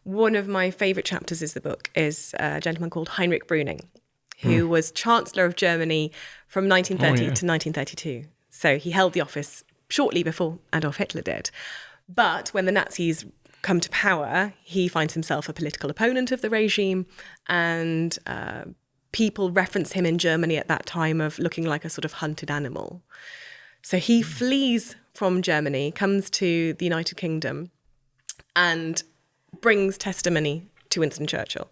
one of my favourite chapters is a gentleman called Heinrich Brüning, who was Chancellor of Germany from 1930 to 1932. So he held the office shortly before Adolf Hitler did. But when the Nazis come to power, he finds himself a political opponent of the regime, and people reference him in Germany at that time of looking like a sort of hunted animal. So he flees from Germany, comes to the United Kingdom, and brings testimony to Winston Churchill.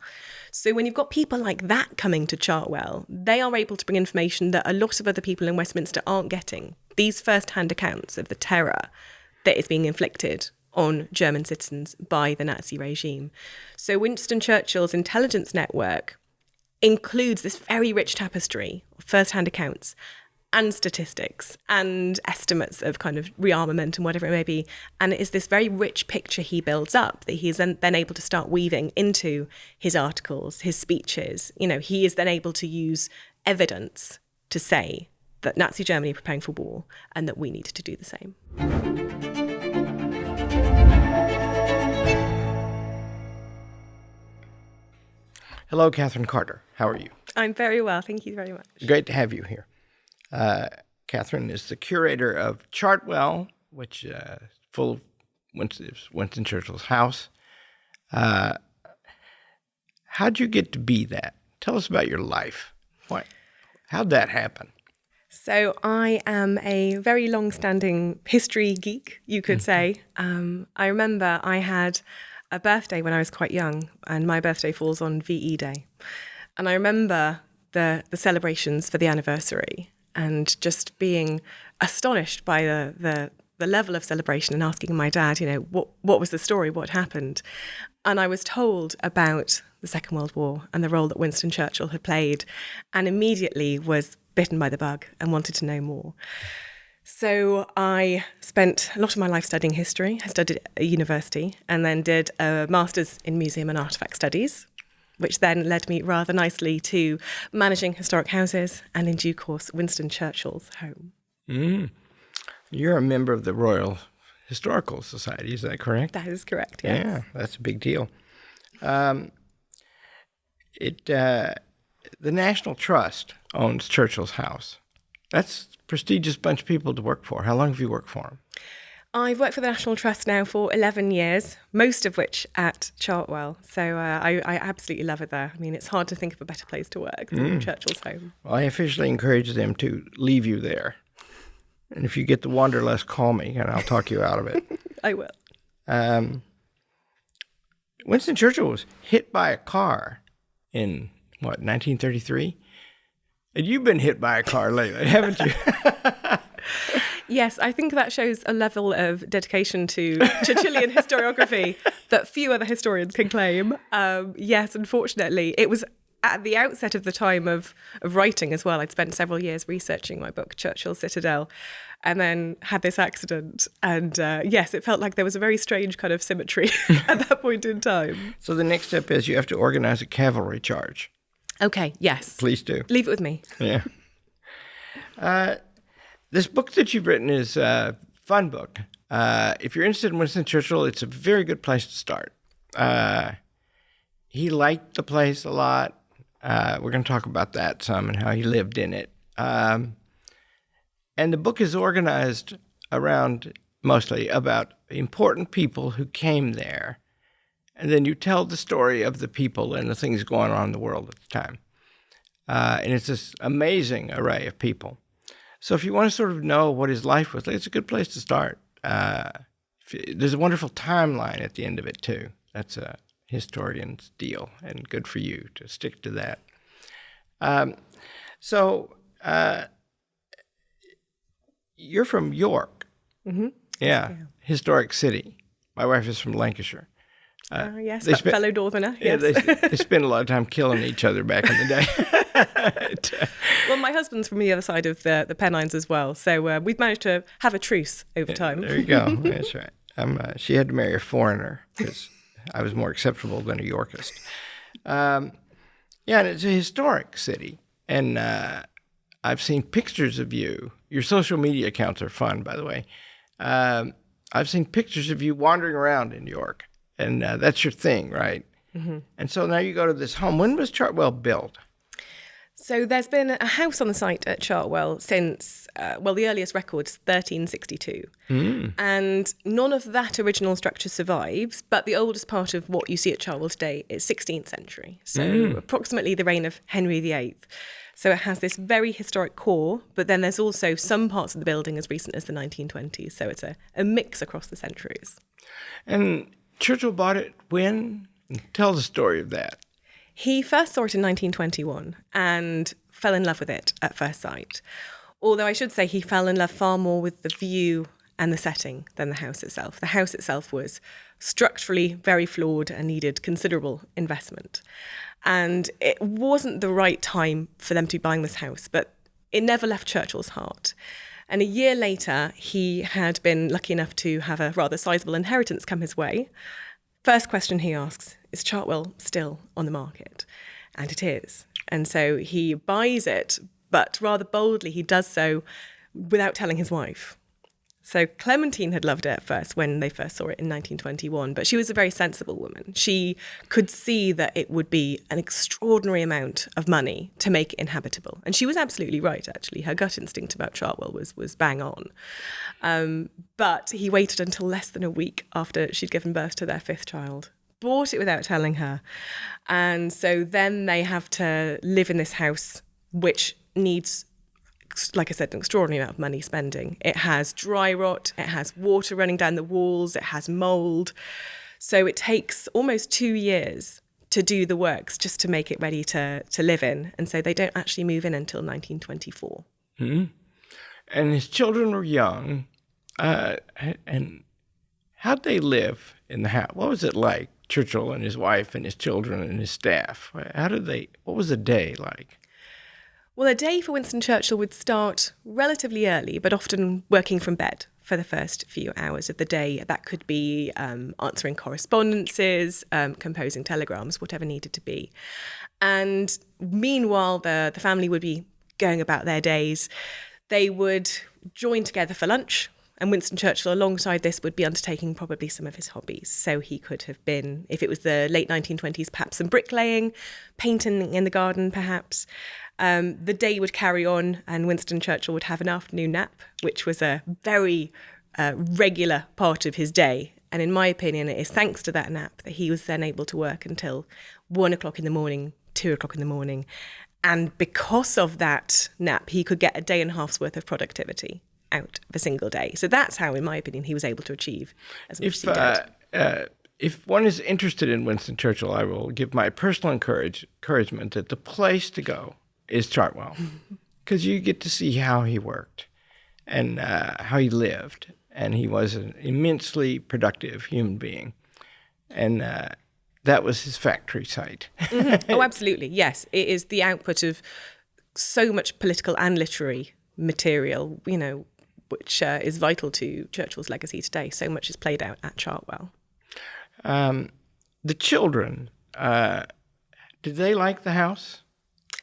So when you've got people like that coming to Chartwell, they are able to bring information that a lot of other people in Westminster aren't getting. These first-hand accounts of the terror that is being inflicted on German citizens by the Nazi regime. So Winston Churchill's intelligence network includes this very rich tapestry of first-hand accounts and statistics and estimates of kind of rearmament and whatever it may be. And it is this very rich picture he builds up that he is then able to start weaving into his articles, his speeches. You know, he is then able to use evidence to say that Nazi Germany are preparing for war and that we need to do the same. Hello, Katherine Carter. How are you? I'm very well. Thank you very much. Great to have you here. Katherine is the curator of Chartwell, which is full of Winston Churchill's house. How'd you get to be that? Tell us about your life. How'd that happen? So I am a very long-standing history geek, you could say. I remember I had a birthday when I was quite young, and my birthday falls on VE Day. And I remember the celebrations for the anniversary and just being astonished by the level of celebration and asking my dad, you know, what was the story, what happened? And I was told about the Second World War and the role that Winston Churchill had played, and immediately was bitten by the bug and wanted to know more. So I spent a lot of my life studying history. I studied at a university and then did a master's in museum and artefact studies, which then led me rather nicely to managing historic houses and, in due course, Winston Churchill's home. You're a member of the Royal Historical Society, is that correct? That is correct, yes. Yeah, that's a big deal. The National Trust owns Churchill's house. That's a prestigious bunch of people to work for. How long have you worked for them? I've worked for the National Trust now for 11 years, most of which at Chartwell. So I absolutely love it there. I mean, it's hard to think of a better place to work than Churchill's home. Well, I officially encourage them to leave you there. And if you get the wanderlust, call me, and I'll talk you out of it. I will. Winston Churchill was hit by a car in, 1933? And you've been hit by a car lately, haven't you? Yes, I think that shows a level of dedication to Churchillian historiography that few other historians can claim. Yes, unfortunately, it was at the outset of the time of writing as well. I'd spent several years researching my book, Churchill, Citadel, and then had this accident. And yes, it felt like there was a very strange kind of symmetry at that point in time. So the next step is you have to organize a cavalry charge. Okay, yes. Please do. Leave it with me. Yeah. This book that you've written is a fun book. If you're interested in Winston Churchill, it's a very good place to start. He liked the place a lot. We're going to talk about that some and how he lived in it. And the book is organized around mostly about important people who came there. And then you tell the story of the people and the things going on in the world at the time. And it's this amazing array of people. So if you want to sort of know what his life was like, it's a good place to start. There's a wonderful timeline at the end of it, too. That's a historian's deal, and good for you to stick to that. You're from York. Mm-hmm. Yeah, historic city. My wife is from Lancashire. Yes, fellow Northerner. Yeah, yes. they spent a lot of time killing each other back in the day. Well, my husband's from the other side of the Pennines as well, so we've managed to have a truce over time. There you go. That's right. She had to marry a foreigner because I was more acceptable than a Yorkist. And it's a historic city, and I've seen pictures of you. Your social media accounts are fun, by the way. I've seen pictures of you wandering around in York. and that's your thing, right? Mm-hmm. And so now you go to this home. When was Chartwell built? So there's been a house on the site at Chartwell since, the earliest record's 1362. And none of that original structure survives, but the oldest part of what you see at Chartwell today is 16th century. So approximately the reign of Henry VIII. So it has this very historic core, but then there's also some parts of the building as recent as the 1920s. So it's a mix across the centuries. And Churchill bought it when? Tell the story of that. He first saw it in 1921 and fell in love with it at first sight. Although I should say he fell in love far more with the view and the setting than the house itself. The house itself was structurally very flawed and needed considerable investment. And it wasn't the right time for them to be buying this house, but it never left Churchill's heart. And a year later, he had been lucky enough to have a rather sizable inheritance come his way. First question he asks, is Chartwell still on the market? And it is. And so he buys it, but rather boldly he does so without telling his wife. So Clementine had loved it at first when they first saw it in 1921, but she was a very sensible woman. She could see that it would be an extraordinary amount of money to make it inhabitable. And she was absolutely right, actually. Her gut instinct about Chartwell was bang on. But he waited until less than a week after she'd given birth to their fifth child, bought it without telling her. And so then they have to live in this house, which needs, like I said, an extraordinary amount of money spending. It has dry rot, it has water running down the walls, it has mould. So it takes almost 2 years to do the works just to make it ready to live in. And so they don't actually move in until 1924. Mm-hmm. And his children were young. And how'd they live in the house? What was it like, Churchill and his wife and his children and his staff? What was a day like? Well, a day for Winston Churchill would start relatively early, but often working from bed for the first few hours of the day. That could be answering correspondences, composing telegrams, whatever needed to be. And meanwhile, the family would be going about their days. They would join together for lunch. And Winston Churchill, alongside this, would be undertaking probably some of his hobbies. So he could have been, if it was the late 1920s, perhaps some bricklaying, painting in the garden, perhaps. The day would carry on and Winston Churchill would have an afternoon nap, which was a very regular part of his day. And in my opinion, it is thanks to that nap that he was then able to work until 1 o'clock in the morning, 2 o'clock in the morning. And because of that nap, he could get a day and a half's worth of productivity out of a single day. So that's how, in my opinion, he was able to achieve as much as he did. If one is interested in Winston Churchill, I will give my personal encouragement that the place to go is Chartwell, because you get to see how he worked and how he lived. And he was an immensely productive human being. And that was his factory site. Mm-hmm. Oh, absolutely. Yes. It is the output of so much political and literary material, which is vital to Churchill's legacy today. So much is played out at Chartwell. The children, did they like the house?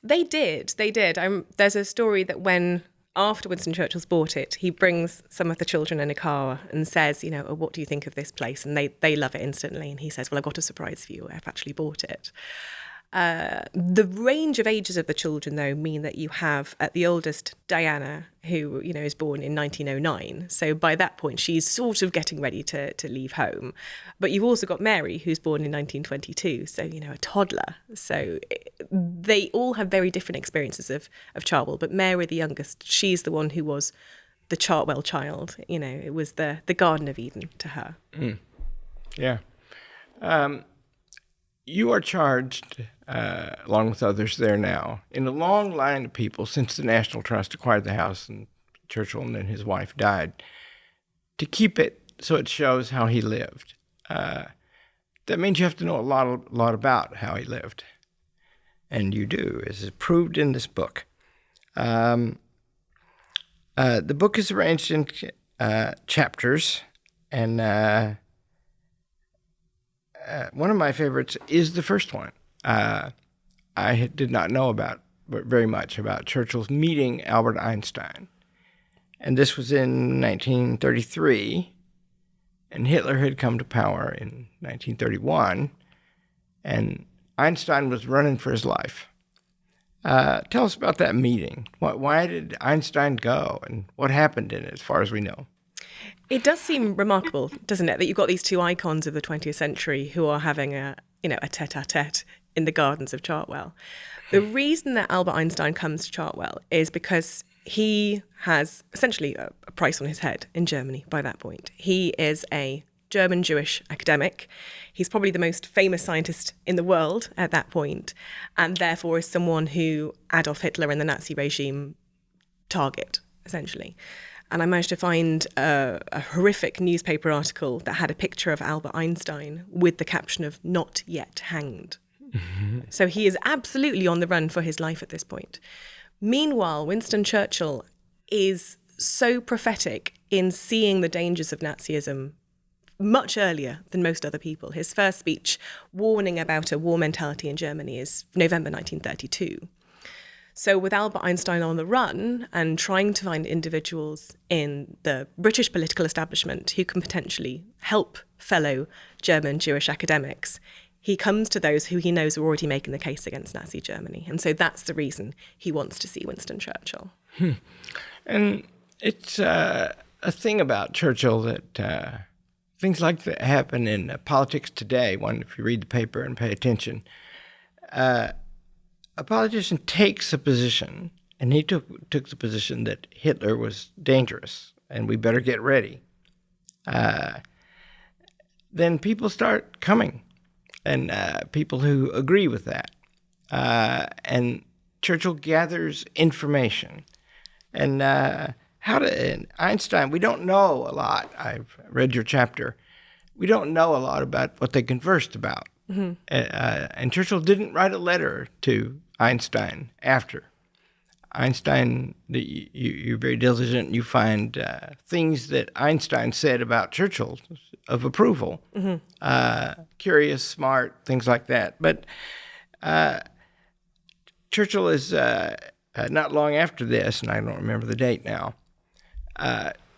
They did. There's a story that after Winston Churchill's bought it, he brings some of the children in a car and says, oh, what do you think of this place? And they love it instantly. And he says, well, I've got a surprise for you. I've actually bought it. The range of ages of the children, though, mean that you have at the oldest Diana, who is born in 1909. So by that point, she's sort of getting ready to leave home. But you've also got Mary, who's born in 1922. So a toddler. So they all have very different experiences of Chartwell. But Mary, the youngest, she's the one who was the Chartwell child. It was the Garden of Eden to her. Mm. Yeah. You are charged, along with others there now, in a long line of people since the National Trust acquired the house and Churchill and then his wife died, to keep it so it shows how he lived. That means you have to know a lot about how he lived. And you do, as is proved in this book. The book is arranged in chapters, and one of my favorites is the first one. I did not know very much about Churchill's meeting Albert Einstein. And this was in 1933. and Hitler had come to power in 1931, and Einstein was running for his life. Tell us about that meeting. Why did Einstein go, and what happened in it, as far as we know? It does seem remarkable, doesn't it, that you've got these two icons of the 20th century who are having a tete-a-tete in the gardens of Chartwell. The reason that Albert Einstein comes to Chartwell is because he has essentially a price on his head in Germany by that point. He is a German Jewish academic. He's probably the most famous scientist in the world at that point, and therefore is someone who Adolf Hitler and the Nazi regime target, essentially. And I managed to find a horrific newspaper article that had a picture of Albert Einstein with the caption of "not yet hanged." Mm-hmm. So he is absolutely on the run for his life at this point. Meanwhile, Winston Churchill is so prophetic in seeing the dangers of Nazism much earlier than most other people. His first speech warning about a war mentality in Germany is November 1932. So with Albert Einstein on the run and trying to find individuals in the British political establishment who can potentially help fellow German Jewish academics, he comes to those who he knows are already making the case against Nazi Germany. And so that's the reason he wants to see Winston Churchill. And it's a thing about Churchill that things like that happen in politics today. If you read the paper and pay attention, a politician takes a position, and he took the position that Hitler was dangerous and we better get ready. Then people start coming, and people who agree with that. And Churchill gathers information. And and Einstein, we don't know a lot. I've read your chapter. We don't know a lot about what they conversed about. Mm-hmm. And Churchill didn't write a letter to Einstein after. Einstein, you're very diligent. You find things that Einstein said about Churchill of approval. Mm-hmm. Curious, smart, things like that. But Churchill is, not long after this, and I don't remember the date now,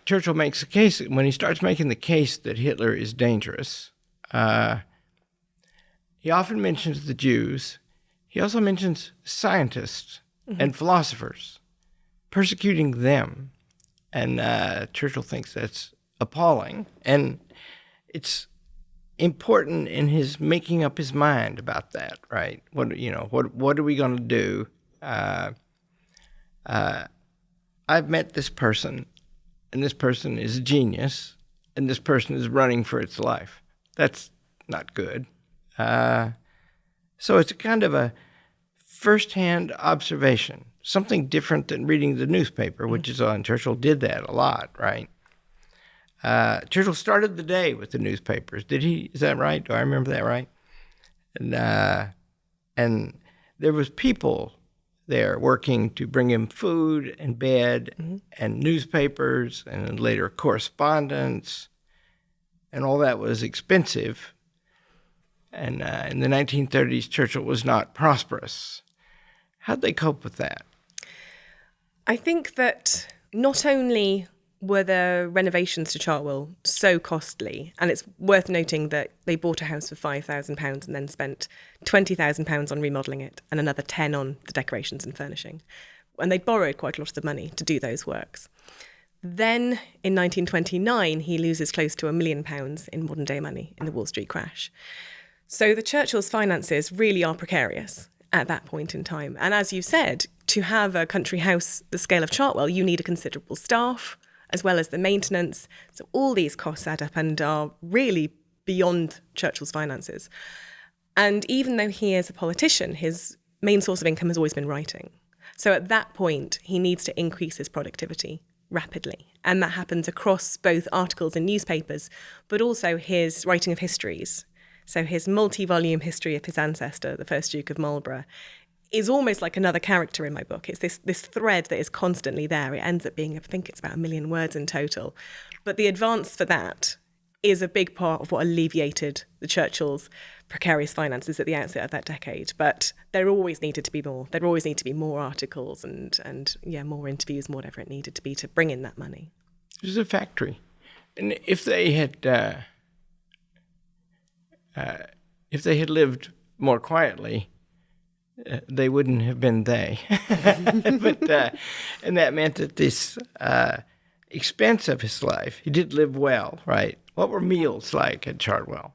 Churchill makes a case, when he starts making the case that Hitler is dangerous, he often mentions the Jews. He also mentions scientists mm-hmm. and philosophers, persecuting them. And Churchill thinks that's appalling. And it's important in his making up his mind about that, right? What are we going to do? I've met this person, and this person is a genius, and this person is running for its life. That's not good. So it's a kind of a first-hand observation, something different than reading the newspaper, which is on. Churchill did that a lot, right? Churchill started the day with the newspapers. Did he? Is that right? Do I remember that right? And there was people there working to bring him food and bed mm-hmm. and newspapers and then later correspondence, and all that was expensive. And in the 1930s, Churchill was not prosperous. How'd they cope with that? I think that not only were the renovations to Chartwell so costly, and it's worth noting that they bought a house for £5,000 and then spent £20,000 on remodelling it and another 10 on the decorations and furnishing. And they borrowed quite a lot of the money to do those works. Then in 1929, he loses close to £1 million in modern day money in the Wall Street crash. So the Churchill's finances really are precarious at that point in time. And as you said, to have a country house the scale of Chartwell, you need a considerable staff, as well as the maintenance. So all these costs add up and are really beyond Churchill's finances. And even though he is a politician, his main source of income has always been writing. So at that point, he needs to increase his productivity rapidly. And that happens across both articles in newspapers, but also his writing of histories. So his multi-volume history of his ancestor, the first Duke of Marlborough, is almost like another character in my book. It's this thread that is constantly there. It ends up being, I think it's about 1 million words in total. But the advance for that is a big part of what alleviated the Churchills' precarious finances at the outset of that decade. But there always needed to be more. There always need to be more articles and more interviews, whatever it needed to be to bring in that money. It was a factory. And if they had lived more quietly, they wouldn't have been they. And that meant that this expense of his life, he did live well, right? What were meals like at Chartwell?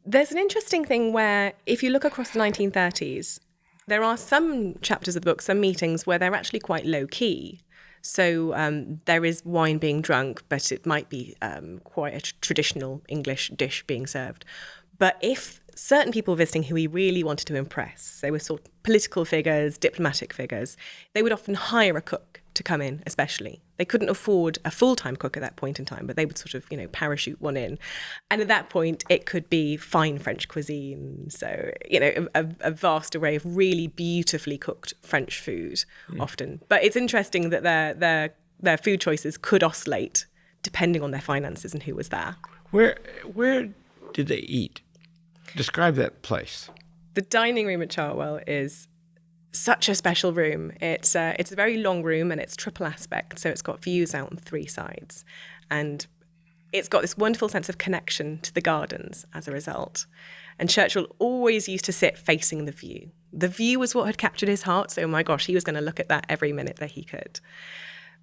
There's an interesting thing where, if you look across the 1930s, there are some chapters of the book, some meetings where they're actually quite low key. So there is wine being drunk, but it might be quite a traditional English dish being served. But if certain people visiting who he really wanted to impress, they were sort of political figures, diplomatic figures, they would often hire a cook to come in, especially. They couldn't afford a full-time cook at that point in time, but they would sort of, parachute one in. And at that point, it could be fine French cuisine. So, a vast array of really beautifully cooked French food often. But it's interesting that their food choices could oscillate depending on their finances and who was there. Where did they eat? Describe that place. The dining room at Chartwell is such a special room. It's a very long room and it's triple aspect, so it's got views out on three sides. And it's got this wonderful sense of connection to the gardens as a result. And Churchill always used to sit facing the view. The view was what had captured his heart, so my gosh, he was going to look at that every minute that he could.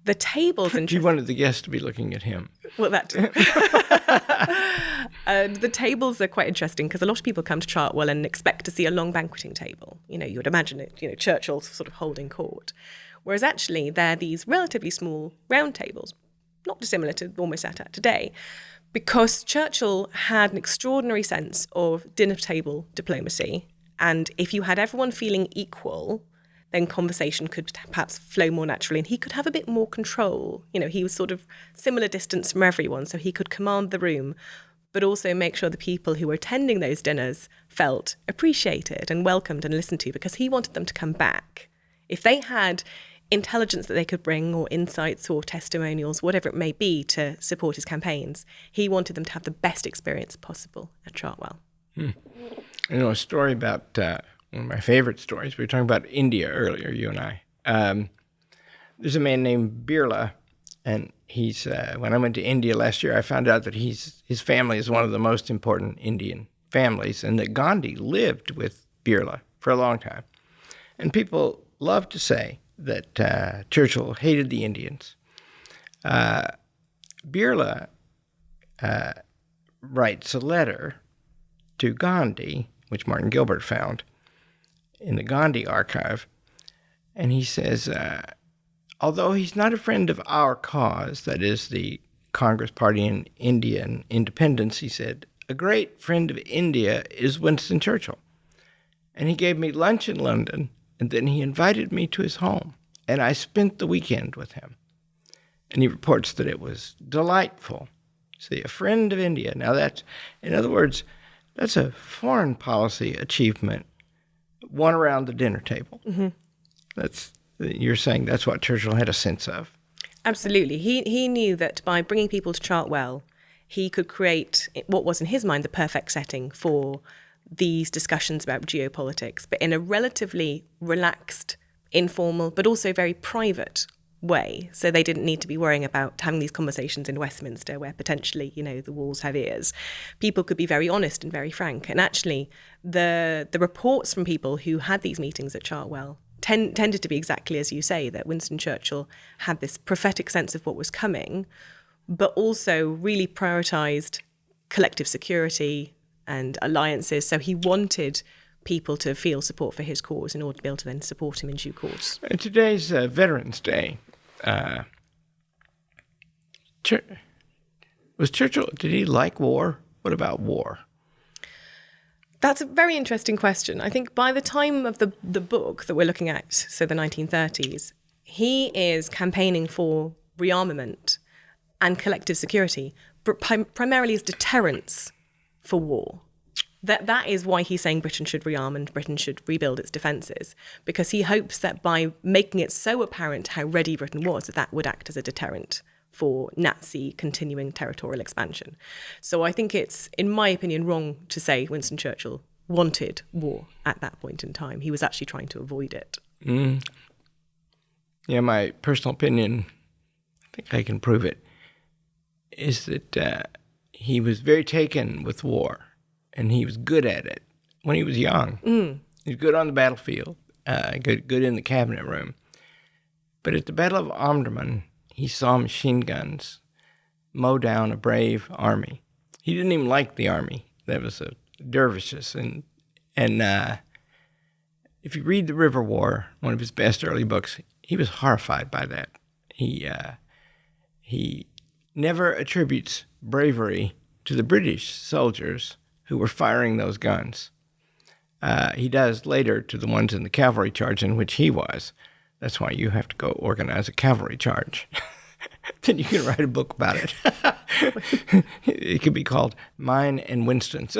The tables... He wanted the guests to be looking at him. Well, that too. The tables are quite interesting because a lot of people come to Chartwell and expect to see a long banqueting table. You would imagine it, Churchill sort of holding court. Whereas actually they're these relatively small round tables, not dissimilar to almost at today, because Churchill had an extraordinary sense of dinner table diplomacy. And if you had everyone feeling equal, then conversation could perhaps flow more naturally and he could have a bit more control. He was sort of similar distance from everyone, so he could command the room, but also make sure the people who were attending those dinners felt appreciated and welcomed and listened to, because he wanted them to come back. If they had intelligence that they could bring, or insights or testimonials, whatever it may be, to support his campaigns, he wanted them to have the best experience possible at Chartwell. A story about... one of my favorite stories. We were talking about India earlier, you and I. There's a man named Birla, and he's when I went to India last year, I found out that his family is one of the most important Indian families, and that Gandhi lived with Birla for a long time. And people love to say that Churchill hated the Indians. Birla writes a letter to Gandhi, which Martin Gilbert found in the Gandhi archive, and he says, although he's not a friend of our cause, that is the Congress Party in Indian independence, he said, a great friend of India is Winston Churchill. And he gave me lunch in London, and then he invited me to his home, and I spent the weekend with him. And he reports that it was delightful. See, a friend of India. Now that's, in other words, that's a foreign policy achievement, one around the dinner table. Mm-hmm. You're saying that's what Churchill had a sense of. Absolutely. He knew that by bringing people to Chartwell, he could create what was in his mind the perfect setting for these discussions about geopolitics, but in a relatively relaxed, informal, but also very private way. So they didn't need to be worrying about having these conversations in Westminster where potentially, the walls have ears. People could be very honest and very frank. And actually, the reports from people who had these meetings at Chartwell tended to be exactly as you say, that Winston Churchill had this prophetic sense of what was coming, but also really prioritised collective security and alliances. So he wanted people to feel support for his cause in order to be able to then support him in due course. Today's Veterans Day. Was Churchill, did he like war? What about war? That's a very interesting question. I think by the time of the book that we're looking at, so the 1930s, he is campaigning for rearmament and collective security, but primarily as deterrence for war. That is why he's saying Britain should rearm and Britain should rebuild its defences, because he hopes that by making it so apparent how ready Britain was, that would act as a deterrent for Nazi continuing territorial expansion. So I think it's, in my opinion, wrong to say Winston Churchill wanted war at that point in time. He was actually trying to avoid it. Yeah, my personal opinion, I think I can prove it. is that he was very taken with war, and he was good at it when he was young. He was good on the battlefield, good in the cabinet room. But at the Battle of Omdurman, he saw machine guns mow down a brave army. He didn't even like the army. That was dervishes. And if you read The River War, one of his best early books, he was horrified by that. He never attributes bravery to the British soldiers who were firing those guns. He does later to the ones in the cavalry charge in which he was. That's why you have to go organize a cavalry charge. Then you can write a book about it. It could be called Mine and Winston's.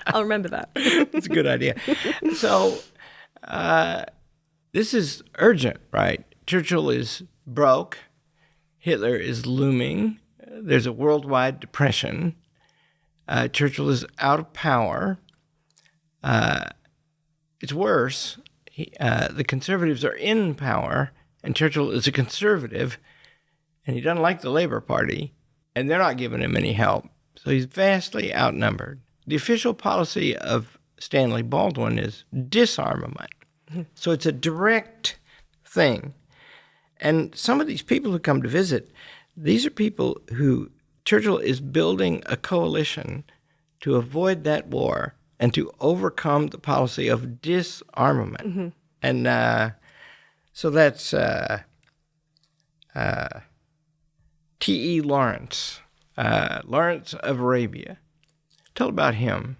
I'll remember that. It's a good idea. So this is urgent, right? Churchill is broke. Hitler is looming. There's a worldwide depression. Churchill is out of power. It's worse. The conservatives are in power, and Churchill is a conservative, and he doesn't like the Labour Party, and they're not giving him any help. So he's vastly outnumbered. The official policy of Stanley Baldwin is disarmament. So it's a direct thing. And some of these people who come to visit, these are people who Churchill is building a coalition to avoid that war and to overcome the policy of disarmament. And so that's T.E. Lawrence, Lawrence of Arabia. Tell about him.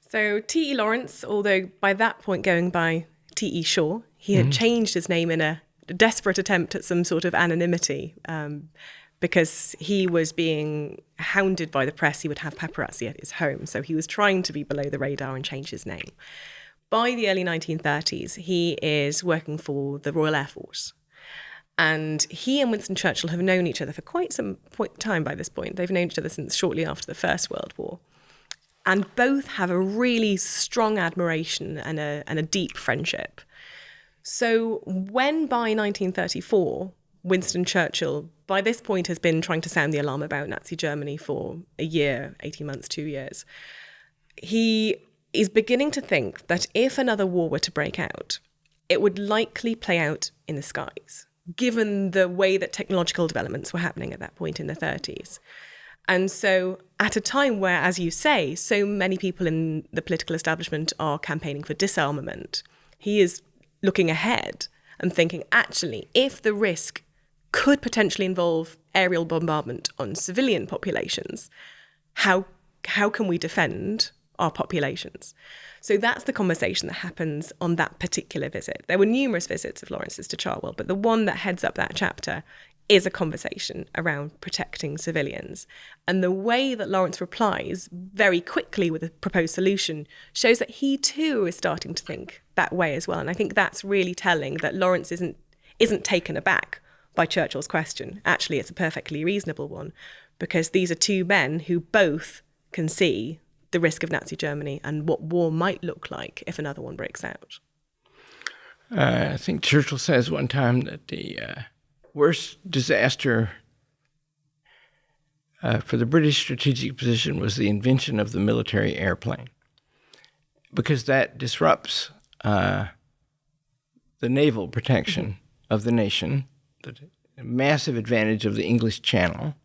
So T.E. Lawrence, although by that point going by T.E. Shaw, he had changed his name in a desperate attempt at some sort of anonymity because he was being hounded by the press. He would have paparazzi at his home. So he was trying to be below the radar and change his name. By the early 1930s, he is working for the Royal Air Force. And he and Winston Churchill have known each other for quite some time by this point. They've known each other since shortly after the First World War. And both have a really strong admiration and a deep friendship. So when by 1934, Winston Churchill, by this point, has been trying to sound the alarm about Nazi Germany for a year, 18 months, 2 years, he is beginning to think that if another war were to break out, it would likely play out in the skies, given the way that technological developments were happening at that point in the 30s. And so at a time where, as you say, so many people in the political establishment are campaigning for disarmament, he is looking ahead and thinking, actually, if the risk could potentially involve aerial bombardment on civilian populations, how can we defend our populations? So that's the conversation that happens on that particular visit. There were numerous visits of Lawrence's to Chartwell, but the one that heads up that chapter is a conversation around protecting civilians. And the way that Lawrence replies very quickly with a proposed solution shows that he too is starting to think that way as well. And I think that's really telling that Lawrence isn't taken aback by Churchill's question. Actually, it's a perfectly reasonable one, because these are two men who both can see the risk of Nazi Germany and what war might look like if another one breaks out. I think Churchill says one time that the worst disaster for the British strategic position was the invention of the military airplane, because that disrupts the naval protection of the nation, the massive advantage of the English Channel.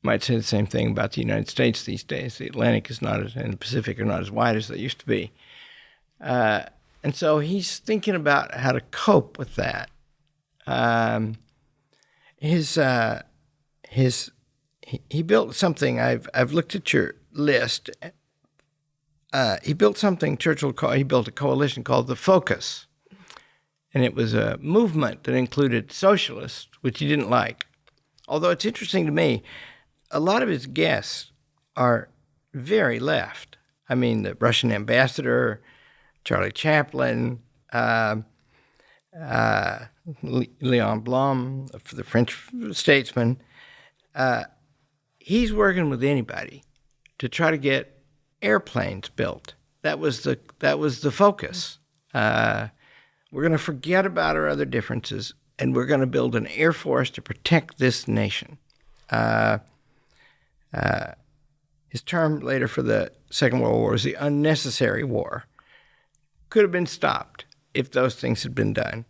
Might say the same thing about the United States these days. The Atlantic is not, and the Pacific are not as wide as they used to be. And so he's thinking about how to cope with that. He built something. I've looked at your list. He built something he built a coalition called the Focus. And it was a movement that included socialists, which he didn't like. Although it's interesting to me, a lot of his guests are very left. I mean, the Russian ambassador, Charlie Chaplin, Leon Blum, the French statesman. He's working with anybody to try to get airplanes built. That was the focus. We're going to forget about our other differences, and we're going to build an air force to protect this nation. His term later for the Second World War was the unnecessary war. Could have been stopped if those things had been done.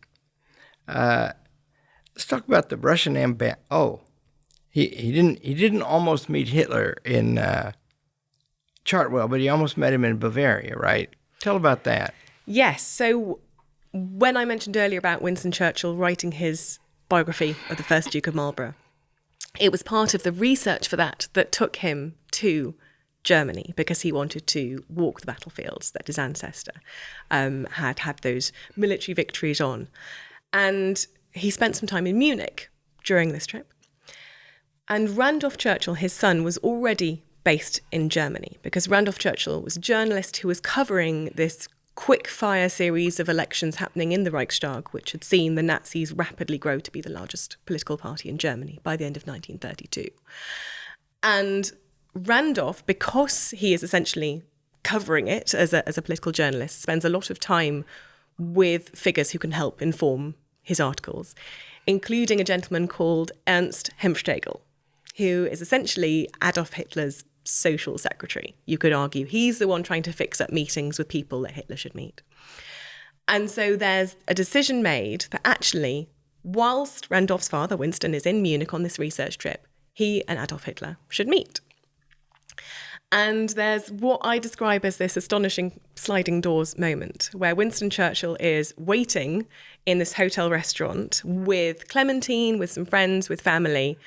Let's talk about the Russian ambassador. Oh, he didn't almost meet Hitler in Chartwell, but he almost met him in Bavaria, right? Tell about that. Yes. So when I mentioned earlier about Winston Churchill writing his biography of the first Duke of Marlborough, it was part of the research for that took him to Germany, because he wanted to walk the battlefields that his ancestor had those military victories on. And he spent some time in Munich during this trip. And Randolph Churchill, his son, was already based in Germany, because Randolph Churchill was a journalist who was covering this quick-fire series of elections happening in the Reichstag, which had seen the Nazis rapidly grow to be the largest political party in Germany by the end of 1932. And Randolph, because he is essentially covering it as a political journalist, spends a lot of time with figures who can help inform his articles, including a gentleman called Ernst Hemstegel, who is essentially Adolf Hitler's social secretary. You could argue he's the one trying to fix up meetings with people that Hitler should meet. And so there's a decision made that actually, whilst Randolph's father, Winston, is in Munich on this research trip, he and Adolf Hitler should meet. And there's what I describe as this astonishing sliding doors moment, where Winston Churchill is waiting in this hotel restaurant with Clementine, with some friends, with family,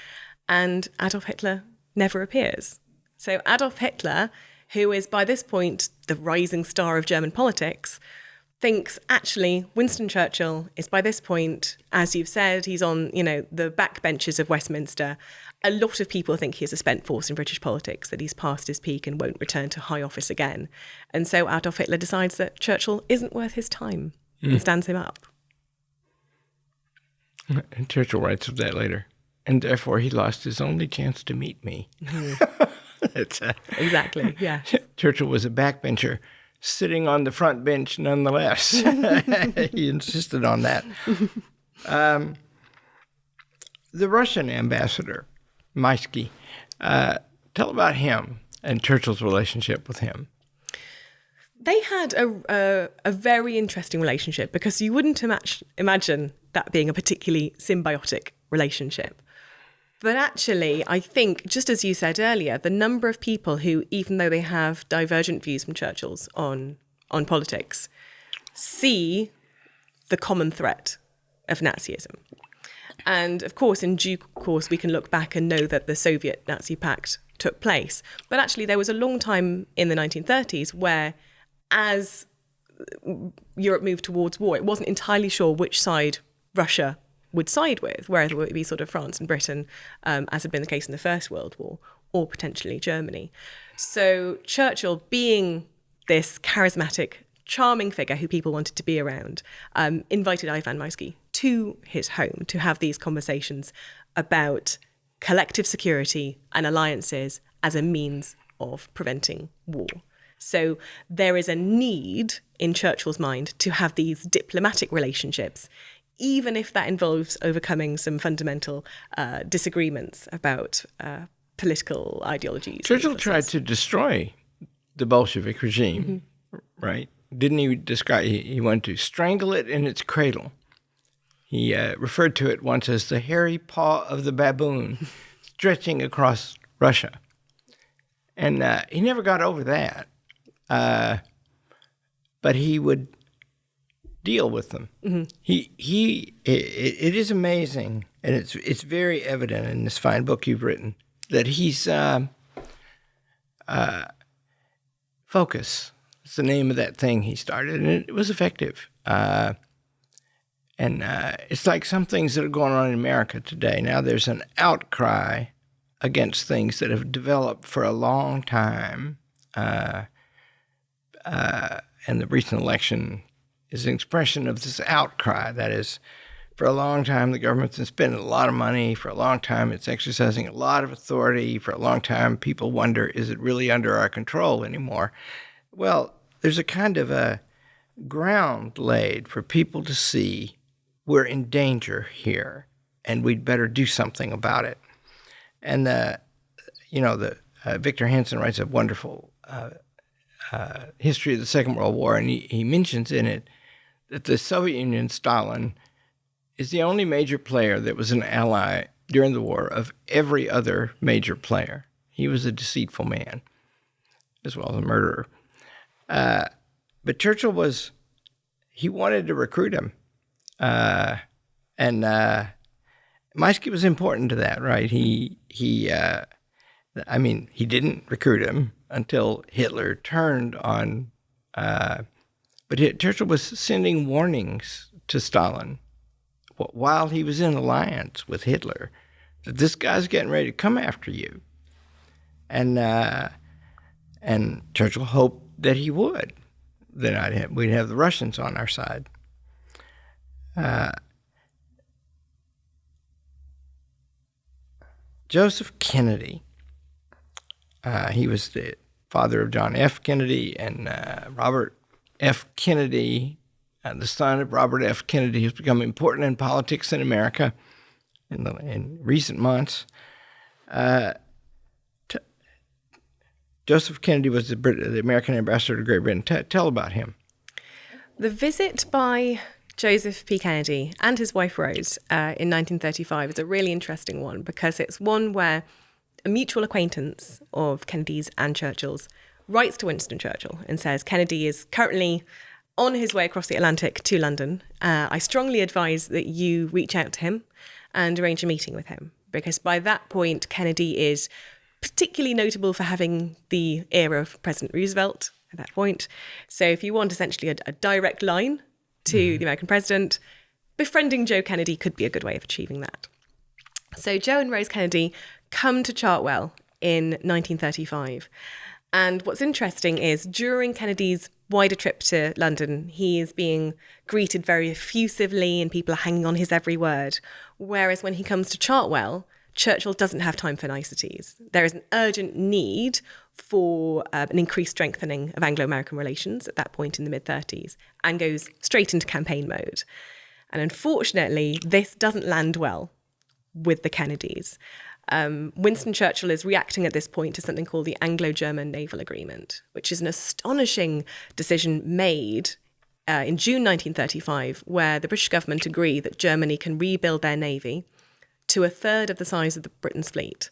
and Adolf Hitler never appears. So Adolf Hitler, who is by this point the rising star of German politics, thinks actually Winston Churchill is by this point, as you've said, he's on, the backbenches of Westminster. A lot of people think he is a spent force in British politics, that he's past his peak and won't return to high office again. And so Adolf Hitler decides that Churchill isn't worth his time and stands him up. And Churchill writes of that later. And therefore he lost his only chance to meet me. Exactly, yeah. Churchill was a backbencher, sitting on the front bench nonetheless. He insisted on that. The Russian ambassador, Maisky, tell about him and Churchill's relationship with him. They had a very interesting relationship, because you wouldn't imagine that being a particularly symbiotic relationship. But actually, I think, just as you said earlier, the number of people who, even though they have divergent views from Churchill's on politics, see the common threat of Nazism. And of course, in due course, we can look back and know that the Soviet-Nazi pact took place. But actually, there was a long time in the 1930s where, as Europe moved towards war, it wasn't entirely sure which side Russia would side with, whether it would be sort of France and Britain, as had been the case in the First World War, or potentially Germany. So Churchill, being this charismatic, charming figure who people wanted to be around, invited Ivan Maisky to his home to have these conversations about collective security and alliances as a means of preventing war. So there is a need in Churchill's mind to have these diplomatic relationships, even if that involves overcoming some fundamental disagreements about political ideologies. Churchill tried to destroy the Bolshevik regime, right? Didn't he describe, he wanted to strangle it in its cradle. He referred to it once as the hairy paw of the baboon stretching across Russia. And he never got over that. But he would deal with them. It is amazing, and it's very evident in this fine book you've written, that he's focus. It's the name of that thing he started, and it was effective. And it's like some things that are going on in America today. Now there's an outcry against things that have developed for a long time, and the recent election is an expression of this outcry. That is, for a long time, the government's been spending a lot of money. For a long time, it's exercising a lot of authority. For a long time, people wonder, is it really under our control anymore? Well, there's a kind of a ground laid for people to see we're in danger here, and we'd better do something about it. And Victor Hansen writes a wonderful history of the Second World War, and he mentions in it that the Soviet Union, Stalin, is the only major player that was an ally during the war of every other major player. He was a deceitful man, as well as a murderer. But Churchill he wanted to recruit him. And Maisky was important to that, right? He didn't recruit him until Hitler turned on, but Churchill was sending warnings to Stalin while he was in alliance with Hitler that this guy's getting ready to come after you. And Churchill hoped that he would, that we'd have the Russians on our side. Joseph Kennedy, he was the father of John F. Kennedy and Robert F. Kennedy, the son of Robert F. Kennedy, who's become important in politics in America in recent months. Joseph Kennedy was the American ambassador to Great Britain. Tell about him. The visit by Joseph P. Kennedy and his wife Rose in 1935 is a really interesting one because it's one where a mutual acquaintance of Kennedy's and Churchill's writes to Winston Churchill and says, Kennedy is currently on his way across the Atlantic to London. I strongly advise that you reach out to him and arrange a meeting with him, because by that point, Kennedy is particularly notable for having the era of President Roosevelt at that point. So if you want essentially a direct line to the American president, befriending Joe Kennedy could be a good way of achieving that. So Joe and Rose Kennedy come to Chartwell in 1935. And what's interesting is during Kennedy's wider trip to London, he is being greeted very effusively and people are hanging on his every word. Whereas when he comes to Chartwell, Churchill doesn't have time for niceties. There is an urgent need for an increased strengthening of Anglo-American relations at that point in the mid-30s and goes straight into campaign mode. And unfortunately, this doesn't land well with the Kennedys. Winston Churchill is reacting at this point to something called the Anglo-German Naval Agreement, which is an astonishing decision made in June 1935, where the British government agree that Germany can rebuild their navy to a third of the size of the Britain's fleet.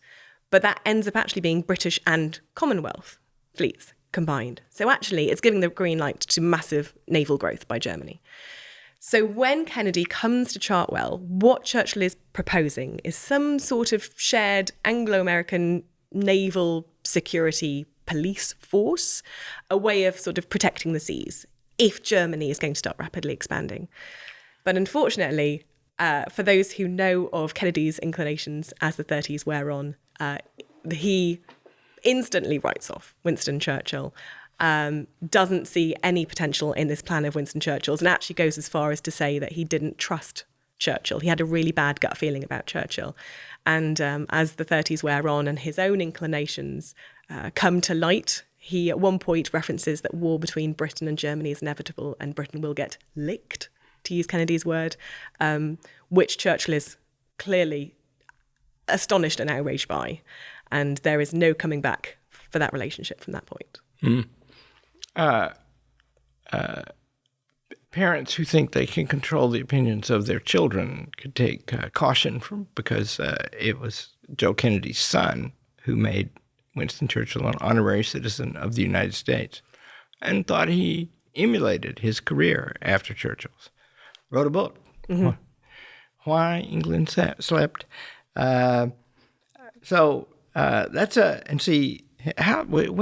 But that ends up actually being British and Commonwealth fleets combined. So actually, it's giving the green light to massive naval growth by Germany. So when Kennedy comes to Chartwell, what Churchill is proposing is some sort of shared Anglo-American naval security police force, a way of sort of protecting the seas if Germany is going to start rapidly expanding. But unfortunately, for those who know of Kennedy's inclinations as the 30s wear on, he instantly writes off Winston Churchill, doesn't see any potential in this plan of Winston Churchill's, and actually goes as far as to say that he didn't trust Churchill. He had a really bad gut feeling about Churchill. And as the 30s wear on and his own inclinations come to light, he at one point references that war between Britain and Germany is inevitable and Britain will get licked, to use Kennedy's word, which Churchill is clearly astonished and outraged by. And there is no coming back for that relationship from that point. Parents who think they can control the opinions of their children could take caution because it was Joe Kennedy's son who made Winston Churchill an honorary citizen of the United States and thought he emulated his career after Churchill's. Wrote a book, Why England Slept. So that's when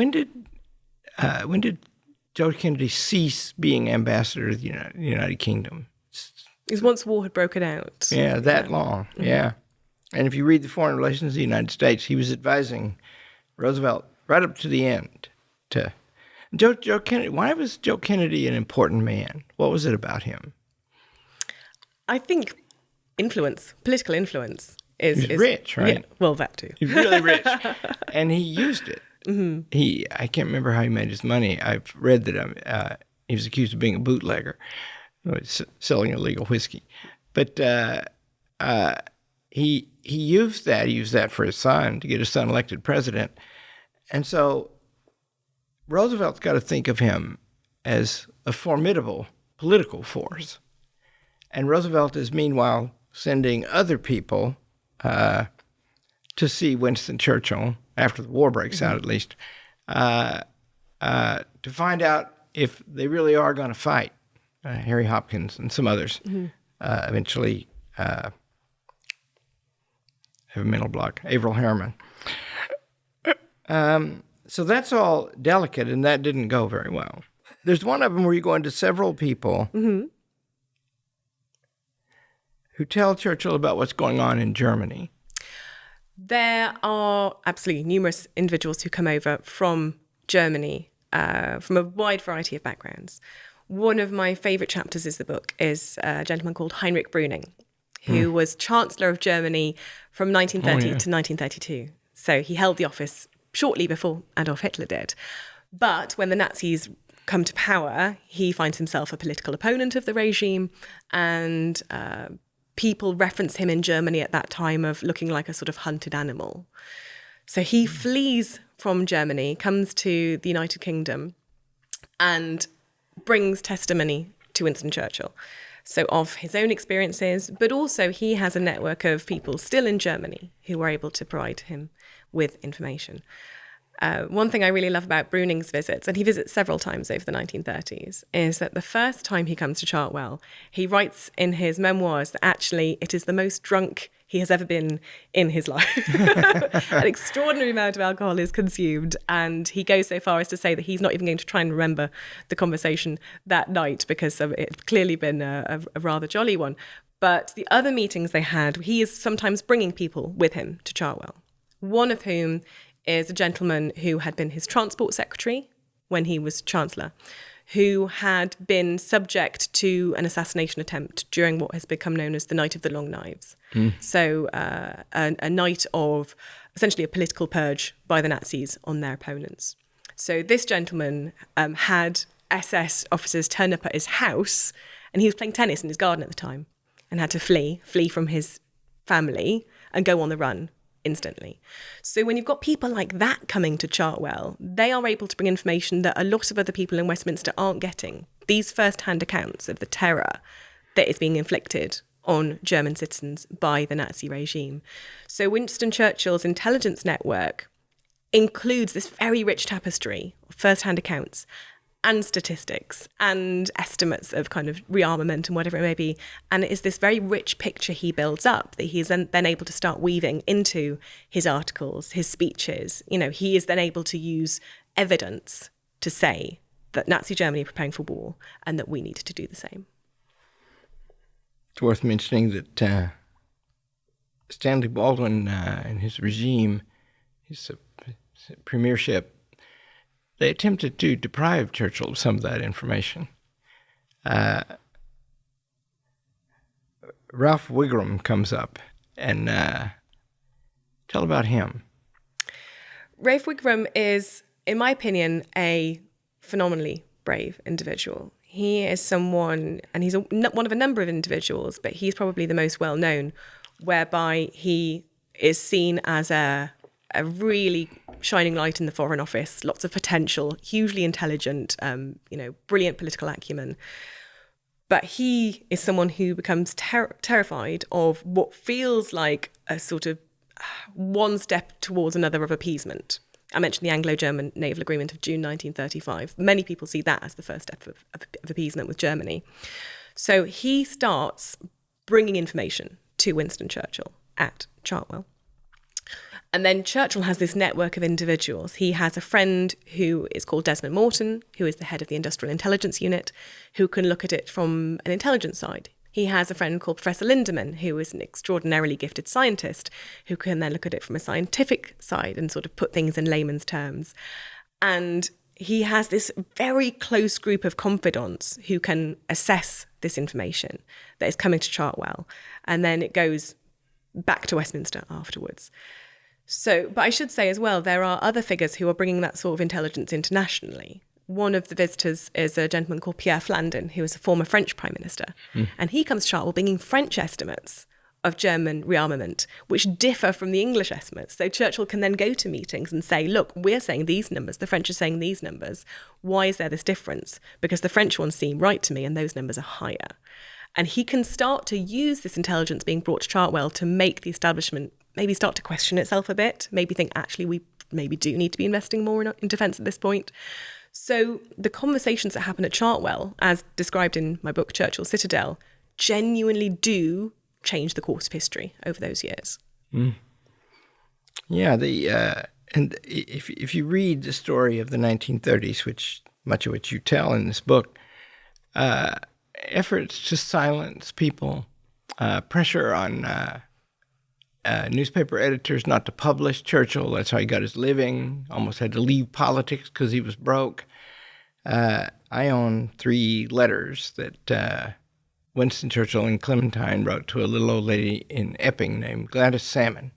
did Joe Kennedy cease being ambassador to the United Kingdom? It was once war had broken out. Yeah, that long. Mm-hmm. Yeah. And if you read the Foreign Relations of the United States, he was advising Roosevelt right up to the end. Joe Kennedy. Why was Joe Kennedy an important man? What was it about him? I think political influence is rich, right? Yeah, well, that too. He's really rich, and he used it. Mm-hmm. I can't remember how he made his money. I've read that he was accused of being a bootlegger, selling illegal whiskey. But he used that for his son, to get his son elected president. And so Roosevelt's got to think of him as a formidable political force. And Roosevelt is meanwhile sending other people to see Winston Churchill, after the war breaks out at least, to find out if they really are going to fight. Harry Hopkins and some others eventually have a mental block. Averell Harriman. So that's all delicate, and that didn't go very well. There's one of them where you go into several people who tell Churchill about what's going on in Germany. There are absolutely numerous individuals who come over from Germany, from a wide variety of backgrounds. One of my favourite chapters is a gentleman called Heinrich Brüning, who was Chancellor of Germany from 1930 to 1932. So he held the office shortly before Adolf Hitler did. But when the Nazis come to power, he finds himself a political opponent of the regime, and people reference him in Germany at that time of looking like a sort of hunted animal. So he flees from Germany, comes to the United Kingdom, and brings testimony to Winston Churchill. So of his own experiences, but also he has a network of people still in Germany who were able to provide him with information. One thing I really love about Brüning's visits, and he visits several times over the 1930s, is that the first time he comes to Chartwell, he writes in his memoirs that actually it is the most drunk he has ever been in his life. An extraordinary amount of alcohol is consumed, and he goes so far as to say that he's not even going to try and remember the conversation that night because it's clearly been a rather jolly one. But the other meetings they had, he is sometimes bringing people with him to Chartwell, one of whom is a gentleman who had been his transport secretary when he was Chancellor, who had been subject to an assassination attempt during what has become known as the Night of the Long Knives. So a night of essentially a political purge by the Nazis on their opponents. So this gentleman had SS officers turn up at his house, and he was playing tennis in his garden at the time and had to flee from his family and go on the run instantly. So when you've got people like that coming to Chartwell, they are able to bring information that a lot of other people in Westminster aren't getting. These first-hand accounts of the terror that is being inflicted on German citizens by the Nazi regime. So Winston Churchill's intelligence network includes this very rich tapestry of first-hand accounts and statistics and estimates of kind of rearmament and whatever it may be. And it is this very rich picture he builds up that he is then able to start weaving into his articles, his speeches. You know, he is then able to use evidence to say that Nazi Germany are preparing for war and that we need to do the same. It's worth mentioning that Stanley Baldwin and his regime, his premiership, they attempted to deprive Churchill of some of that information. Ralph Wigram comes up, and tell about him. Ralph Wigram is, in my opinion, a phenomenally brave individual. He is someone, and he's one of a number of individuals, but he's probably the most well-known, whereby he is seen as a really shining light in the Foreign Office, lots of potential, hugely intelligent, brilliant political acumen. But he is someone who becomes terrified of what feels like a sort of one step towards another of appeasement. I mentioned the Anglo-German Naval Agreement of June 1935. Many people see that as the first step of appeasement with Germany. So he starts bringing information to Winston Churchill at Chartwell. And then Churchill has this network of individuals. He has a friend who is called Desmond Morton, who is the head of the Industrial Intelligence Unit, who can look at it from an intelligence side. He has a friend called Professor Lindemann, who is an extraordinarily gifted scientist, who can then look at it from a scientific side and sort of put things in layman's terms. And he has this very close group of confidants who can assess this information that is coming to Chartwell. And then it goes back to Westminster afterwards. So, but I should say as well, there are other figures who are bringing that sort of intelligence internationally. one of the visitors is a gentleman called Pierre Flandin, who was a former French prime minister. And he comes to Chartwell bringing French estimates of German rearmament, which differ from the English estimates. So Churchill can then go to meetings and say, look, we're saying these numbers, the French are saying these numbers. Why is there this difference? Because the French ones seem right to me and those numbers are higher. And he can start to use this intelligence being brought to Chartwell to make the establishment maybe start to question itself a bit, maybe think, actually, we maybe do need to be investing more in defence at this point. So the conversations that happen at Chartwell, as described in my book, Churchill, Citadel, genuinely do change the course of history over those years. Yeah, and if you read the story of the 1930s, which much of which you tell in this book, efforts to silence people, pressure on newspaper editors not to publish Churchill. That's how he got his living. Almost had to leave politics because he was broke. I own 3 letters that Winston Churchill and Clementine wrote to a little old lady in Epping named Gladys Salmon.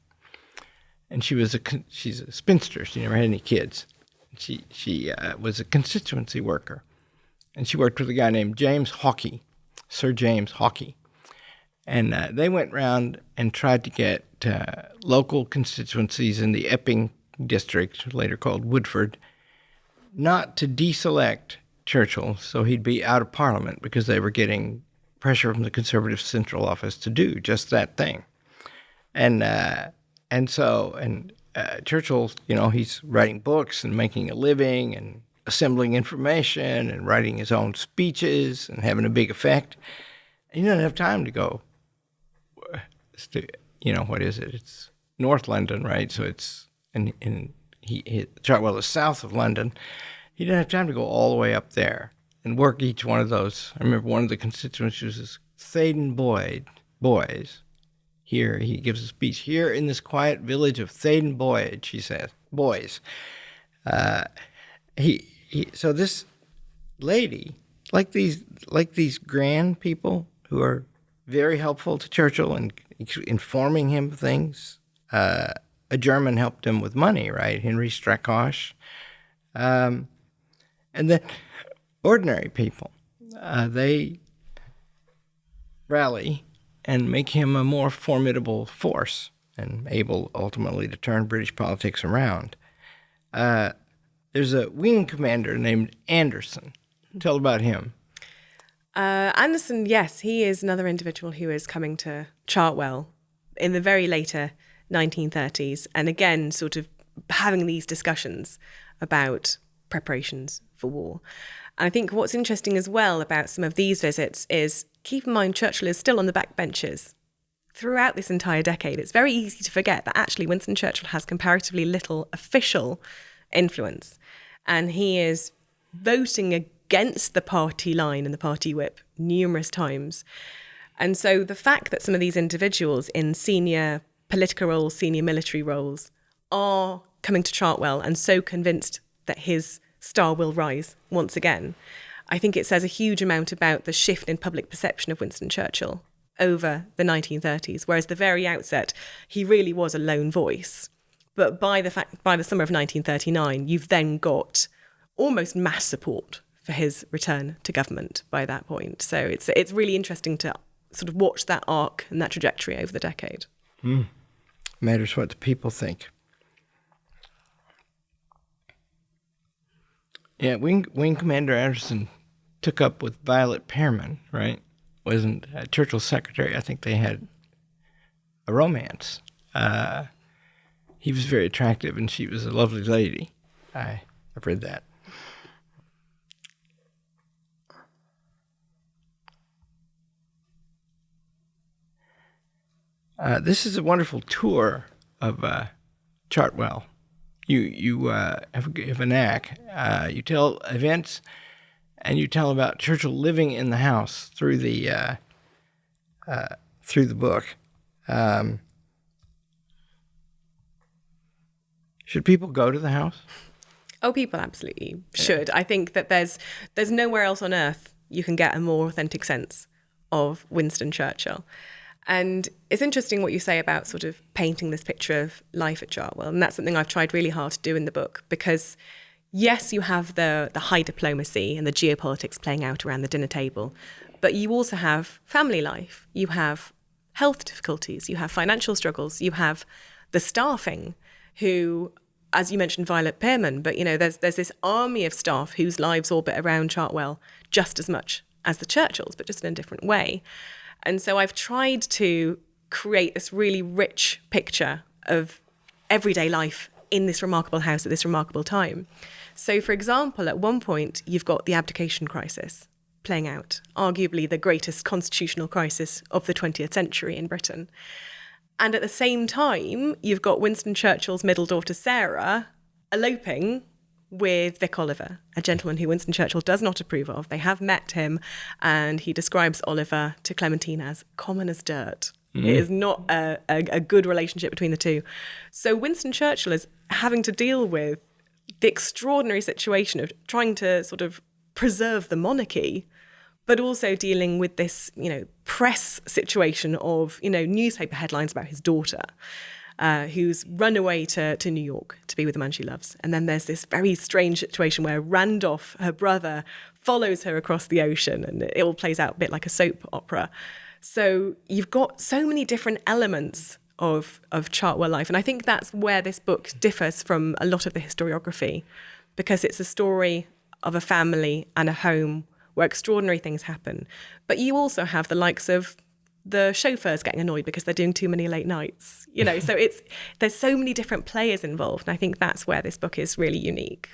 And she's a spinster. She never had any kids. She was a constituency worker. And she worked with a guy named James Hawkey, Sir James Hawkey. And they went round and tried to get local constituencies in the Epping district, later called Woodford, not to deselect Churchill so he'd be out of Parliament, because they were getting pressure from the Conservative Central Office to do just that thing. And Churchill, he's writing books and making a living and assembling information and writing his own speeches and having a big effect. And he doesn't have time to go, what is it? It's North London, right? So it's, Chartwell is south of London. He didn't have time to go all the way up there and work each one of those. I remember one of the constituencies was Thaden Boys. Here, he gives a speech. Here in this quiet village of Thaden Boys, he says, boys. So this lady, like these grand people who are very helpful to Churchill and informing him of things. A German helped him with money, right? Henry Strakosch. And then ordinary people, they rally and make him a more formidable force and able ultimately to turn British politics around. There's a wing commander named Anderson. Tell about him. Anderson, yes, he is another individual who is coming to Chartwell in the very later 1930s, and again, sort of having these discussions about preparations for war. And I think what's interesting as well about some of these visits is, keep in mind, Churchill is still on the back benches throughout this entire decade. It's very easy to forget that actually Winston Churchill has comparatively little official influence, and he is voting against the party line and the party whip numerous times. And so the fact that some of these individuals in senior political roles, senior military roles, are coming to Chartwell and so convinced that his star will rise once again, I think it says a huge amount about the shift in public perception of Winston Churchill over the 1930s, whereas the very outset, he really was a lone voice. But by the summer of 1939, you've then got almost mass support for his return to government by that point. So it's really interesting to sort of watch that arc and that trajectory over the decade. Matters what the people think. Yeah, Wing Commander Anderson took up with Violet Pearman, right? Wasn't Churchill's secretary. I think they had a romance. He was very attractive, and she was a lovely lady. I've read that. This is a wonderful tour of Chartwell. You have a knack. You tell events, and you tell about Churchill living in the house through the book. Should people go to the house? Oh, people absolutely should. I think that there's nowhere else on earth you can get a more authentic sense of Winston Churchill. And it's interesting what you say about sort of painting this picture of life at Chartwell. And that's something I've tried really hard to do in the book, because yes, you have the high diplomacy and the geopolitics playing out around the dinner table, but you also have family life. You have health difficulties. You have financial struggles. You have the staffing who, as you mentioned, Violet Pearman, but, there's this army of staff whose lives orbit around Chartwell just as much as the Churchills, but just in a different way. And so I've tried to create this really rich picture of everyday life in this remarkable house at this remarkable time. So, for example, at one point, you've got the Abdication Crisis playing out, arguably the greatest constitutional crisis of the 20th century in Britain. And at the same time, you've got Winston Churchill's middle daughter, Sarah, eloping with Vic Oliver, a gentleman who Winston Churchill does not approve of. They have met him, and he describes Oliver to Clementine as common as dirt. It is not a good relationship between the two. So Winston Churchill is having to deal with the extraordinary situation of trying to sort of preserve the monarchy, but also dealing with this, press situation of, newspaper headlines about his daughter, who's run away to New York to be with the man she loves. And then there's this very strange situation where Randolph, her brother, follows her across the ocean, and it all plays out a bit like a soap opera. So you've got so many different elements of Chartwell life. And I think that's where this book differs from a lot of the historiography, because it's a story of a family and a home where extraordinary things happen. But you also have the likes of the chauffeurs getting annoyed because they're doing too many late nights. So there's so many different players involved. And I think that's where this book is really unique.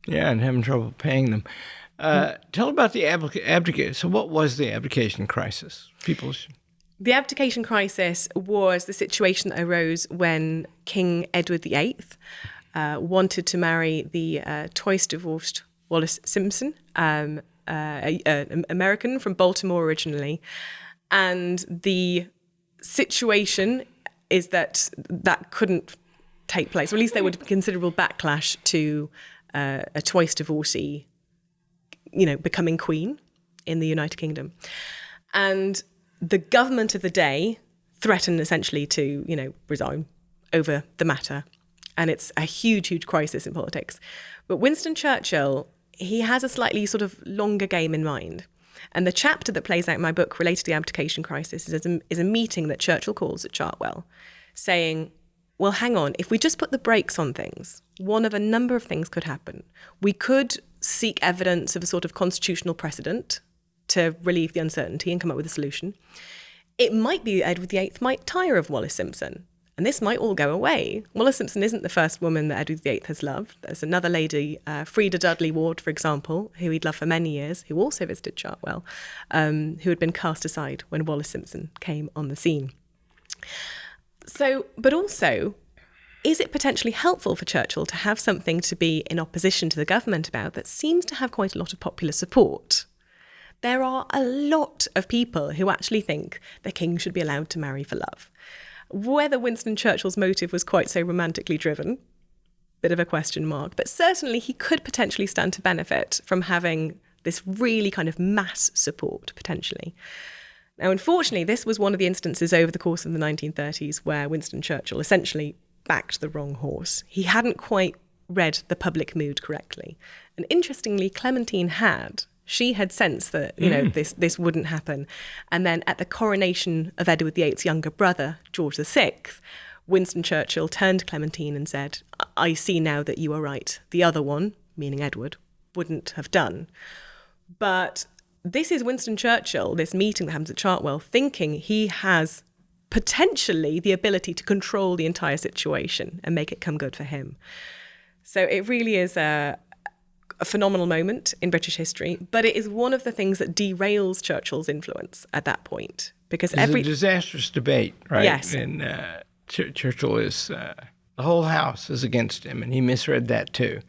Yeah, and having trouble paying them. Tell about the abdication. So what was the Abdication Crisis? The Abdication Crisis was the situation that arose when King Edward VIII wanted to marry the twice divorced Wallis Simpson, an American from Baltimore originally. And the situation is that couldn't take place, or at least there would be considerable backlash to a twice divorcee becoming queen in the United Kingdom. And the government of the day threatened essentially to, resign over the matter. And it's a huge, huge crisis in politics. But Winston Churchill, he has a slightly sort of longer game in mind. And the chapter that plays out in my book related to the Abdication Crisis is a meeting that Churchill calls at Chartwell, saying, well, hang on, if we just put the brakes on things, one of a number of things could happen. We could seek evidence of a sort of constitutional precedent to relieve the uncertainty and come up with a solution. It might be that Edward VIII might tire of Wallis Simpson, and this might all go away. Wallis Simpson isn't the first woman that Edward VIII has loved. There's another lady, Freda Dudley Ward, for example, who he'd loved for many years, who also visited Chartwell, who had been cast aside when Wallis Simpson came on the scene. So, but also, is it potentially helpful for Churchill to have something to be in opposition to the government about that seems to have quite a lot of popular support? There are a lot of people who actually think the king should be allowed to marry for love. Whether Winston Churchill's motive was quite so romantically driven, bit of a question mark, but certainly he could potentially stand to benefit from having this really kind of mass support, potentially. Now, unfortunately, this was one of the instances over the course of the 1930s where Winston Churchill essentially backed the wrong horse. He hadn't quite read the public mood correctly. And interestingly, Clementine had. She had sensed that, this wouldn't happen. And then at the coronation of Edward VIII's younger brother, George VI, Winston Churchill turned to Clementine and said, I see now that you are right. The other one, meaning Edward, wouldn't have done. But this is Winston Churchill, this meeting that happens at Chartwell, thinking he has potentially the ability to control the entire situation and make it come good for him. So it really is a phenomenal moment in British history, but it is one of the things that derails Churchill's influence at that point. Because it's a disastrous debate, right? Yes. And Churchill is, the whole house is against him, and he misread that too.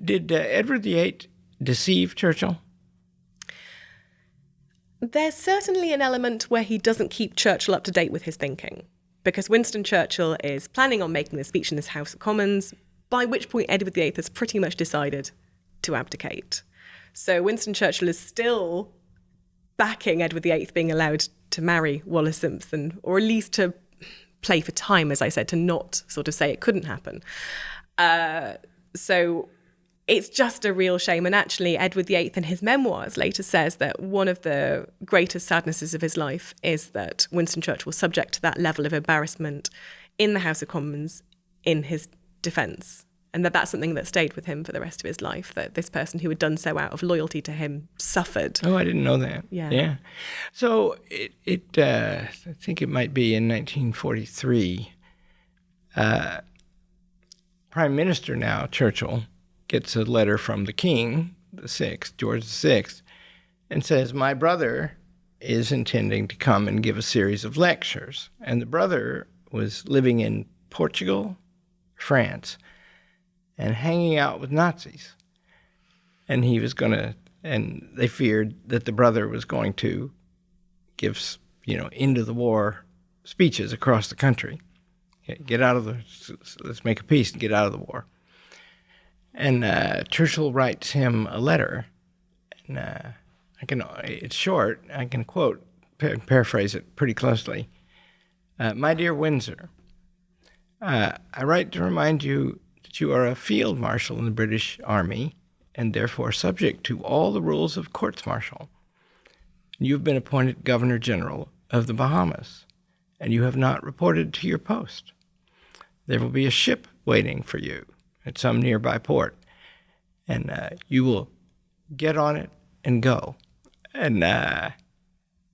Did Edward VIII deceive Churchill? There's certainly an element where he doesn't keep Churchill up to date with his thinking, because Winston Churchill is planning on making the speech in this House of Commons, by which point Edward VIII has pretty much decided to abdicate. So Winston Churchill is still backing Edward VIII being allowed to marry Wallis Simpson, or at least to play for time, as I said, to not sort of say it couldn't happen. So it's just a real shame. And actually, Edward VIII in his memoirs later says that one of the greatest sadnesses of his life is that Winston Churchill was subject to that level of embarrassment in the House of Commons in his defence. And that's something that stayed with him for the rest of his life, that this person who had done so out of loyalty to him suffered. Oh, I didn't know that. Yeah. So I think it might be in 1943, Prime Minister now, Churchill, gets a letter from the King, George VI, and says, my brother is intending to come and give a series of lectures. And the brother was living in Portugal, France, and hanging out with Nazis. And he was and they feared that the brother was going to give, end of the war speeches across the country. Let's make a peace and get out of the war. And Churchill writes him a letter, and it's short. I can paraphrase it pretty closely. My dear Windsor, I write to remind you that you are a field marshal in the British Army and therefore subject to all the rules of courts-martial. You've been appointed Governor General of the Bahamas, and you have not reported to your post. There will be a ship waiting for you at some nearby port, and you will get on it and go. And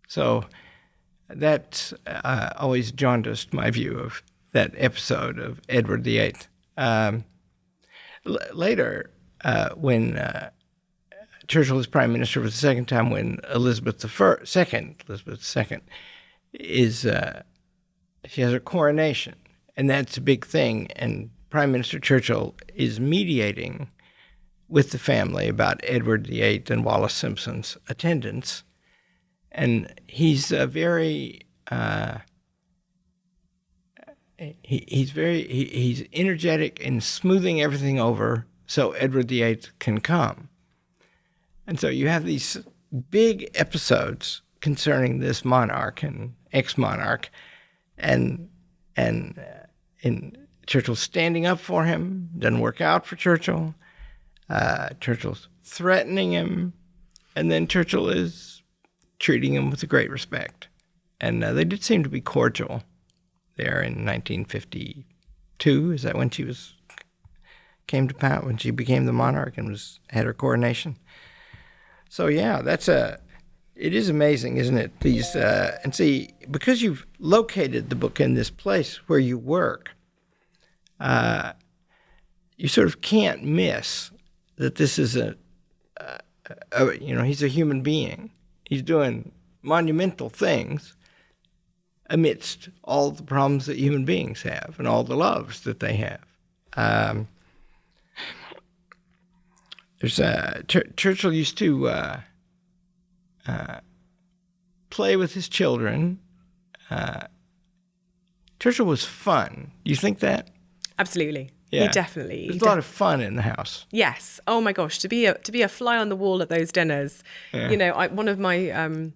so that's always jaundiced my view of that episode of Edward VIII. Later, when Churchill was Prime Minister for the second time, when Elizabeth II is she has her coronation, and that's a big thing. And Prime Minister Churchill is mediating with the family about Edward VIII and Wallis Simpson's attendance, and he's very he's energetic in smoothing everything over so Edward VIII can come. And so you have these big episodes concerning this monarch and ex-monarch, and in Churchill standing up for him, doesn't work out for Churchill. Churchill's threatening him, and then Churchill is treating him with great respect. And they did seem to be cordial there in 1952. Is that when she came to power, when she became the monarch and had her coronation? So yeah, it is amazing, isn't it? These and see, because you've located the book in this place where you work, you sort of can't miss that this is he's a human being. He's doing monumental things amidst all the problems that human beings have and all the loves that they have. Churchill used to play with his children. Churchill was fun. Do you think that? Absolutely. Yeah. He definitely. There's a lot of fun in the house. Yes. Oh my gosh, to be a fly on the wall at those dinners. Yeah. One of my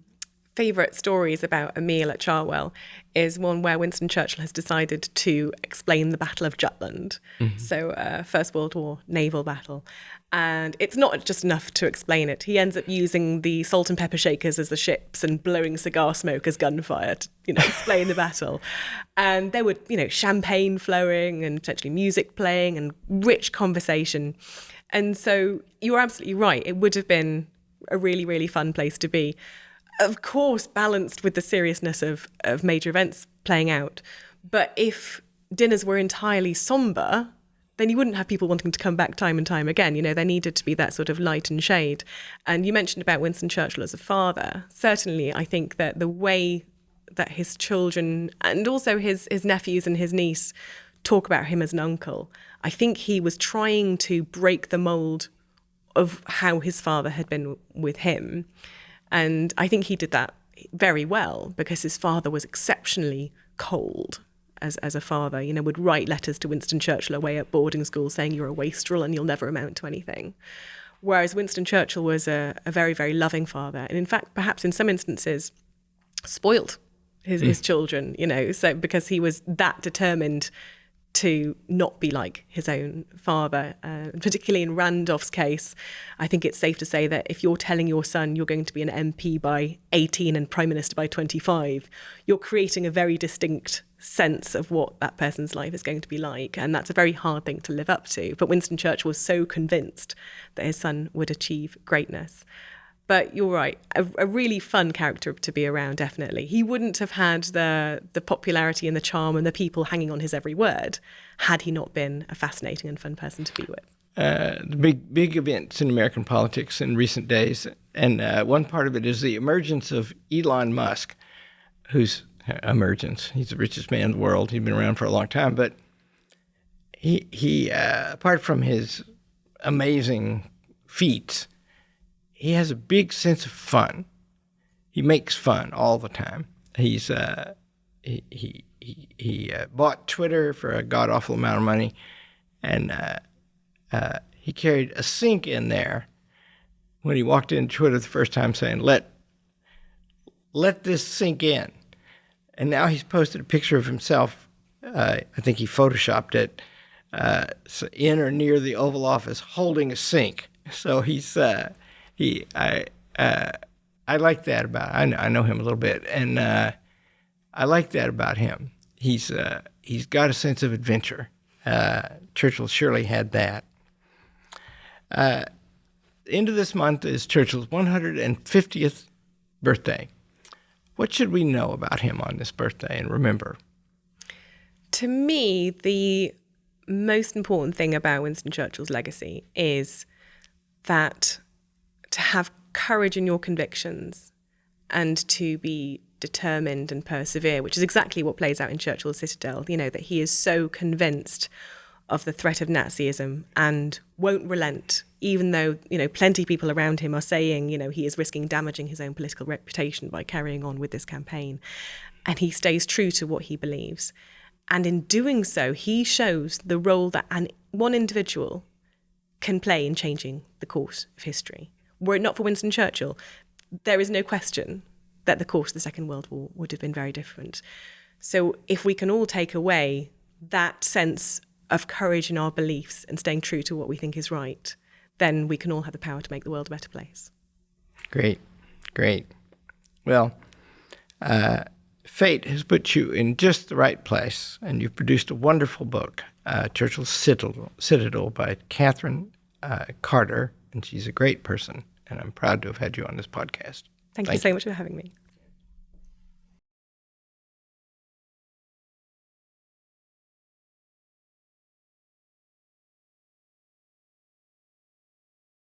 favourite stories about a meal at Chartwell is one where Winston Churchill has decided to explain the Battle of Jutland. Mm-hmm. So First World War naval battle. And it's not just enough to explain it. He ends up using the salt and pepper shakers as the ships and blowing cigar smoke as gunfire to, explain the battle. And there would, champagne flowing and potentially music playing and rich conversation. And so you're absolutely right. It would have been a really, really fun place to be. Of course, balanced with the seriousness of major events playing out. But if dinners were entirely sombre, then you wouldn't have people wanting to come back time and time again. There needed to be that sort of light and shade. And you mentioned about Winston Churchill as a father. Certainly, I think that the way that his children and also his nephews and his niece talk about him as an uncle, I think he was trying to break the mold of how his father had been with him. And I think he did that very well because his father was exceptionally cold as a father, would write letters to Winston Churchill away at boarding school saying you're a wastrel and you'll never amount to anything. Whereas Winston Churchill was a very, very loving father. And in fact, perhaps in some instances, spoiled his children, so because he was that determined to not be like his own father. Particularly in Randolph's case, I think it's safe to say that if you're telling your son you're going to be an MP by 18 and Prime Minister by 25, you're creating a very distinct sense of what that person's life is going to be like. And that's a very hard thing to live up to. But Winston Churchill was so convinced that his son would achieve greatness. But you're right, a really fun character to be around, definitely. He wouldn't have had the popularity and the charm and the people hanging on his every word had he not been a fascinating and fun person to be with. The big events in American politics in recent days, and one part of it is the emergence of Elon Musk, he's the richest man in the world. He's been around for a long time, but he apart from his amazing feats, he has a big sense of fun. He makes fun all the time. He's he bought Twitter for a god-awful amount of money, and he carried a sink in there when he walked into Twitter the first time, saying, "Let this sink in." And now he's posted a picture of himself. I think he photoshopped it in or near the Oval Office, holding a sink. So I like that about. I know him a little bit, and I like that about him. He's got a sense of adventure. Churchill surely had that. End of this month is Churchill's 150th birthday. What should we know about him on this birthday and remember? To me, the most important thing about Winston Churchill's legacy is that to have courage in your convictions and to be determined and persevere, which is exactly what plays out in Churchill's Citadel, that he is so convinced of the threat of Nazism and won't relent, even though, plenty of people around him are saying, he is risking damaging his own political reputation by carrying on with this campaign. And he stays true to what he believes. And in doing so, he shows the role that one individual can play in changing the course of history. Were it not for Winston Churchill, there is no question that the course of the Second World War would have been very different. So if we can all take away that sense of courage in our beliefs and staying true to what we think is right, then we can all have the power to make the world a better place. Great. Well, fate has put you in just the right place, and you've produced a wonderful book, Churchill's Citadel by Katherine Carter, and she's a great person, and I'm proud to have had you on this podcast. Thank you so much for having me.